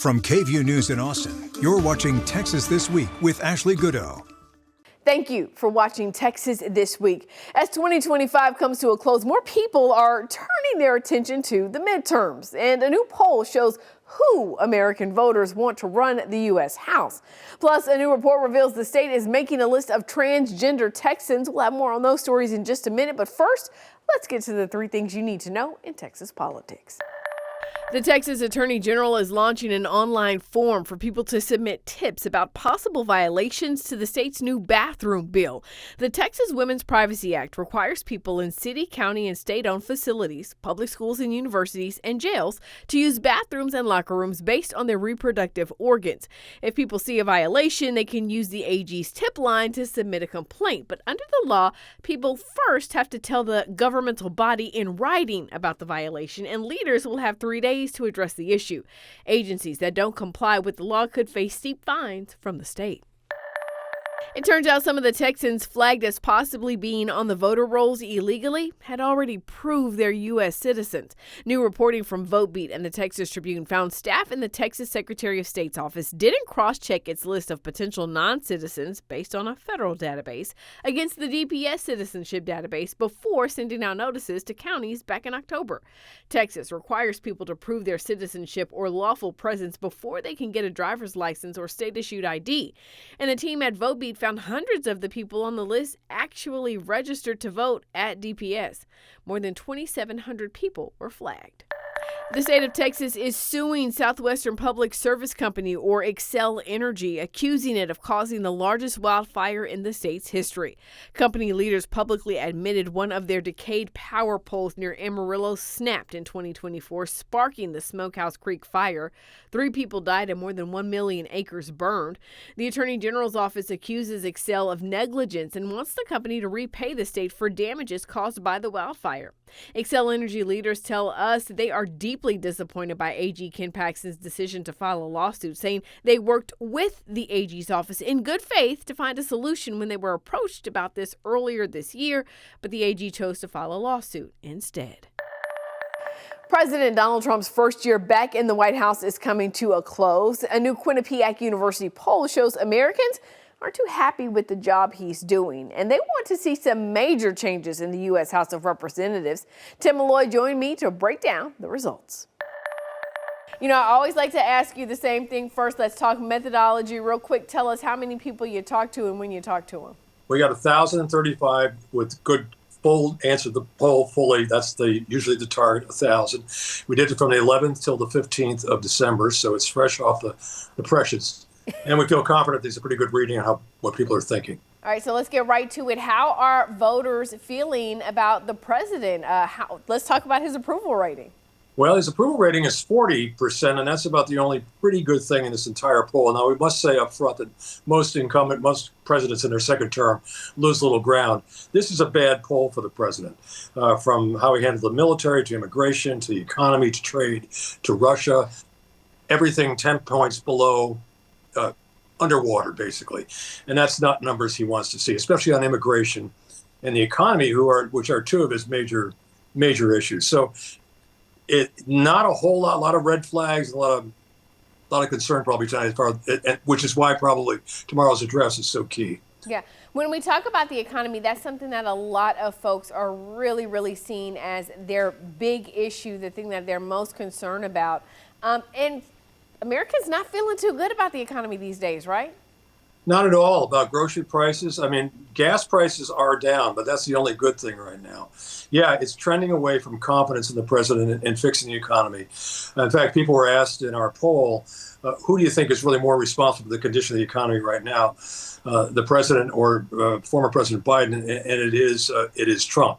From KVUE News in Austin, you're watching Texas This Week with Ashley Goodo. Thank you for watching Texas This Week. As 2025 comes to a close, more people are turning their attention to the midterms. And a new poll shows who American voters want to run the U.S. House. Plus, a new report reveals the state is making a list of transgender Texans. We'll have more on those stories in just a minute. But first, let's get to the 3 things you need to know in Texas politics. The Texas Attorney General is launching an online form for people to submit tips about possible violations to the state's new bathroom bill. The Texas Women's Privacy Act requires people in city, county, and state-owned facilities, public schools and universities, and jails to use bathrooms and locker rooms based on their reproductive organs. If people see a violation, they can use the AG's tip line to submit a complaint. But under the law, people first have to tell the governmental body in writing about the violation, and leaders will have 3 days to address the issue. Agencies that don't comply with the law could face steep fines from the state. It turns out some of the Texans flagged as possibly being on the voter rolls illegally had already proved they're U.S. citizens. New reporting from VoteBeat and the Texas Tribune found staff in the Texas Secretary of State's office didn't cross-check its list of potential non-citizens based on a federal database against the DPS citizenship database before sending out notices to counties back in October. Texas requires people to prove their citizenship or lawful presence before they can get a driver's license or state-issued ID. And the team at VoteBeat found hundreds of the people on the list actually registered to vote at DPS. More than 2,700 people were flagged. The state of Texas is suing Southwestern Public Service Company, or Xcel Energy, accusing it of causing the largest wildfire in the state's history. Company leaders publicly admitted one of their decayed power poles near Amarillo snapped in 2024, sparking the Smokehouse Creek fire. 3 people died and more than 1 million acres burned. The Attorney General's office accuses Xcel of negligence and wants the company to repay the state for damages caused by the wildfire. Xcel Energy leaders tell us they are deeply disappointed by AG Ken Paxton's decision to file a lawsuit, saying they worked with the AG's office in good faith to find a solution when they were approached about this earlier this year, but the AG chose to file a lawsuit instead. President Donald Trump's first year back in the White House is coming to a close. A new Quinnipiac University poll shows Americans aren't too happy with the job he's doing, and they want to see some major changes in the U.S. House of Representatives. Tim Malloy joined me to break down the results. You know, I always like to ask you the same thing first. Let's talk methodology real quick. Tell us how many people you talked to and when you talked to them. We got 1,035 with good full answer the poll fully. That's usually the target, 1,000. We did it from the 11th till the 15th of December, so it's fresh off the presses. And we feel confident these are pretty good reading on what people are thinking. All right, so let's get right to it. How are voters feeling about the president? Let's talk about his approval rating. Well, his approval rating is 40%, and that's about the only pretty good thing in this entire poll. Now, we must say up front that most presidents in their second term lose little ground. This is a bad poll for the president, from how he handled the military to immigration to the economy to trade to Russia, everything 10 points below underwater, basically. And that's not numbers he wants to see, especially on immigration and the economy, which are 2 of his major issues. So not a whole lot of red flags, a lot of concern probably tonight, which is why probably tomorrow's address is so key. Yeah. When we talk about the economy, that's something that a lot of folks are really, really seeing as their big issue, the thing that they're most concerned about. And America's not feeling too good about the economy these days, right? Not at all. About grocery prices. I mean, gas prices are down, but that's the only good thing right now. Yeah, it's trending away from confidence in the president and fixing the economy. In fact, people were asked in our poll, who do you think is really more responsible for the condition of the economy right now, the president or former President Biden? And it is Trump.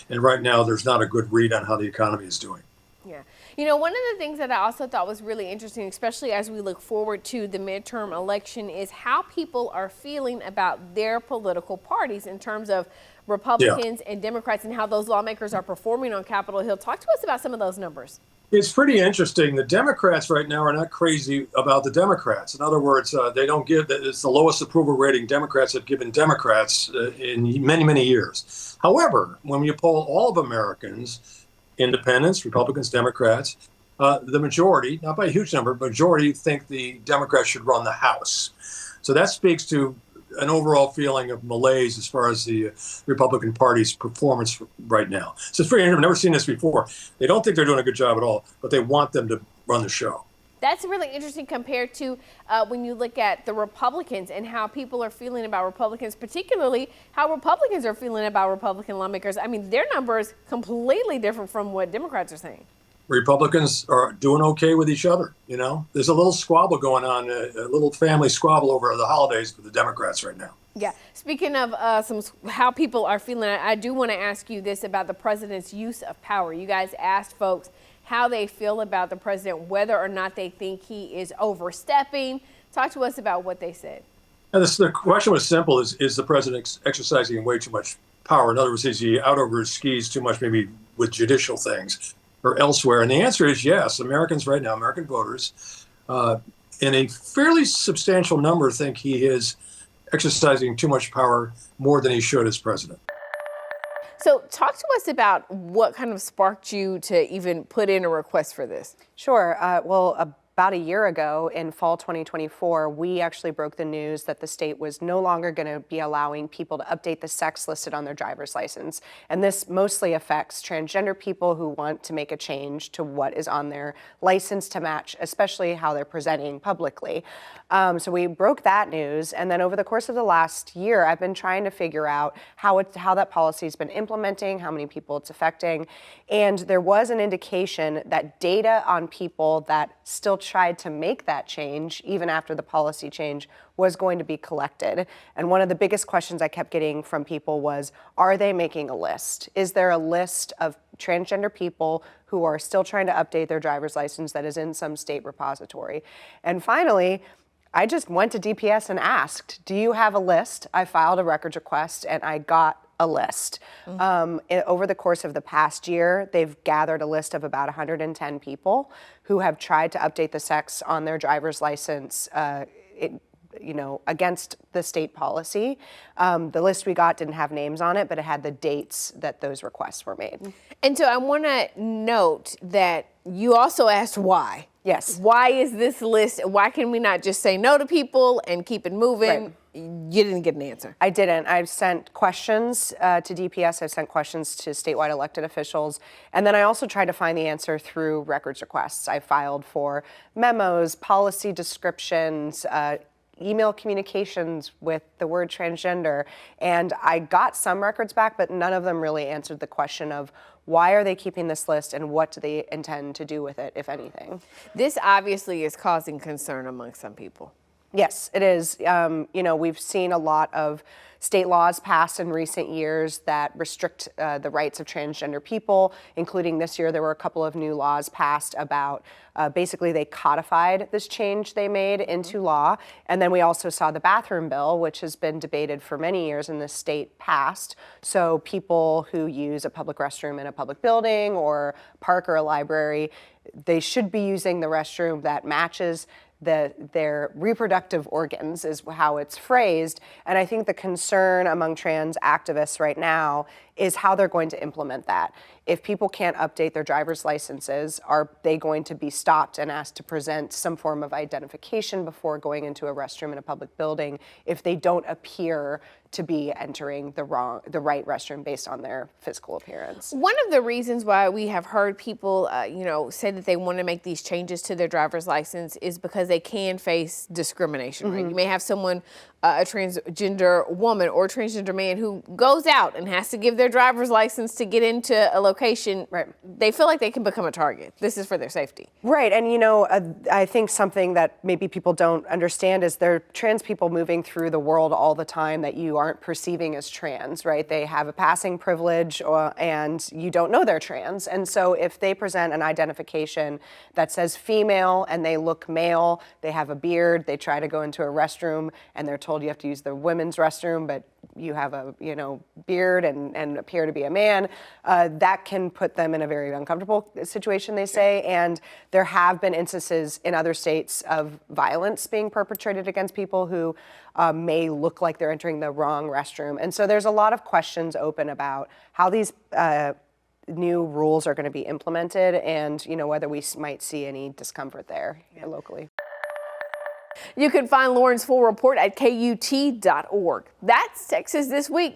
And right now, there's not a good read on how the economy is doing. Yeah. You know, one of the things that I also thought was really interesting, especially as we look forward to the midterm election, is how people are feeling about their political parties in terms of Republicans and Democrats and how those lawmakers are performing on Capitol Hill. Talk to us about some of those numbers. It's pretty interesting. The Democrats right now are not crazy about the Democrats. In other words, they don't it's the lowest approval rating Democrats have given Democrats in many, many years. However, when you poll all of Americans, independents, Republicans, Democrats, the majority, not by a huge number, majority think the Democrats should run the House. So that speaks to an overall feeling of malaise as far as the Republican Party's performance right now. So it's very interesting. I've never seen this before. They don't think they're doing a good job at all, but they want them to run the show. That's really interesting compared to when you look at the Republicans and how people are feeling about Republicans, particularly how Republicans are feeling about Republican lawmakers. I mean, their numbers completely different from what Democrats are saying. Republicans are doing okay with each other. You know, there's a little squabble going on, a little family squabble over the holidays for the Democrats right now. Yeah. Speaking of how people are feeling, I do want to ask you this about the president's use of power. You guys asked folks how they feel about the president, whether or not they think he is overstepping. Talk to us about what they said. The question was simple: is the president exercising way too much power? In other words, is he out over his skis too much, maybe with judicial things or elsewhere? And the answer is yes. Americans right now, American voters, in a fairly substantial number, think he is exercising too much power, more than he should as president. So talk to us about what kind of sparked you to even put in a request for this. Sure. About a year ago in fall 2024, we actually broke the news that the state was no longer going to be allowing people to update the sex listed on their driver's license. And this mostly affects transgender people who want to make a change to what is on their license to match, especially how they're presenting publicly. So we broke that news. And then over the course of the last year, I've been trying to figure out how that policy has been implementing, how many people it's affecting. And there was an indication that data on people that still tried to make that change, even after the policy change, was going to be collected. And one of the biggest questions I kept getting from people was, are they making a list? Is there a list of transgender people who are still trying to update their driver's license that is in some state repository? And finally, I just went to DPS and asked, do you have a list? I filed a records request and I got a list. Over the course of the past year, they've gathered a list of about 110 people who have tried to update the sex on their driver's license against the state policy. The list we got didn't have names on it, but it had the dates that those requests were made. And so I want to note that you also asked why. Yes. Why is this list? Why can we not just say no to people and keep it moving? Right. You didn't get an answer. I didn't. I've sent questions to DPS. I've sent questions to statewide elected officials. And then I also tried to find the answer through records requests. I filed for memos, policy descriptions, email communications with the word transgender. And I got some records back, but none of them really answered the question of why are they keeping this list and what do they intend to do with it, if anything? This obviously is causing concern among some people. Yes, it is. We've seen a lot of state laws passed in recent years that restrict the rights of transgender people, including this year there were a couple of new laws passed about basically they codified this change they made into law. And then we also saw the bathroom bill, which has been debated for many years in the state, passed. So people who use a public restroom in a public building or park or a library, they should be using the restroom that matches their reproductive organs, is how it's phrased. And I think the concern among trans activists right now is how they're going to implement that. If people can't update their driver's licenses, are they going to be stopped and asked to present some form of identification before going into a restroom in a public building if they don't appear to be entering the right restroom based on their physical appearance? One of the reasons why we have heard people, say that they want to make these changes to their driver's license is because they can face discrimination, right? You may have someone, a transgender woman or a transgender man who goes out and has to give their driver's license to get into a location. Right. They feel like they can become a target. This is for their safety. Right. And, I think something that maybe people don't understand is there are trans people moving through the world all the time that you aren't perceiving as trans, right? They have a passing privilege and you don't know they're trans. And so if they present an identification that says female and they look male, they have a beard, they try to go into a restroom and they're told you have to use the women's restroom, but you have a beard and appear to be a man, that can put them in a very uncomfortable situation, they say. And there have been instances in other states of violence being perpetrated against people who may look like they're entering the wrong restroom. And so there's a lot of questions open about how these new rules are going to be implemented, and whether we might see any discomfort there locally. You can find Lauren's full report at KUT.org. That's Texas This Week.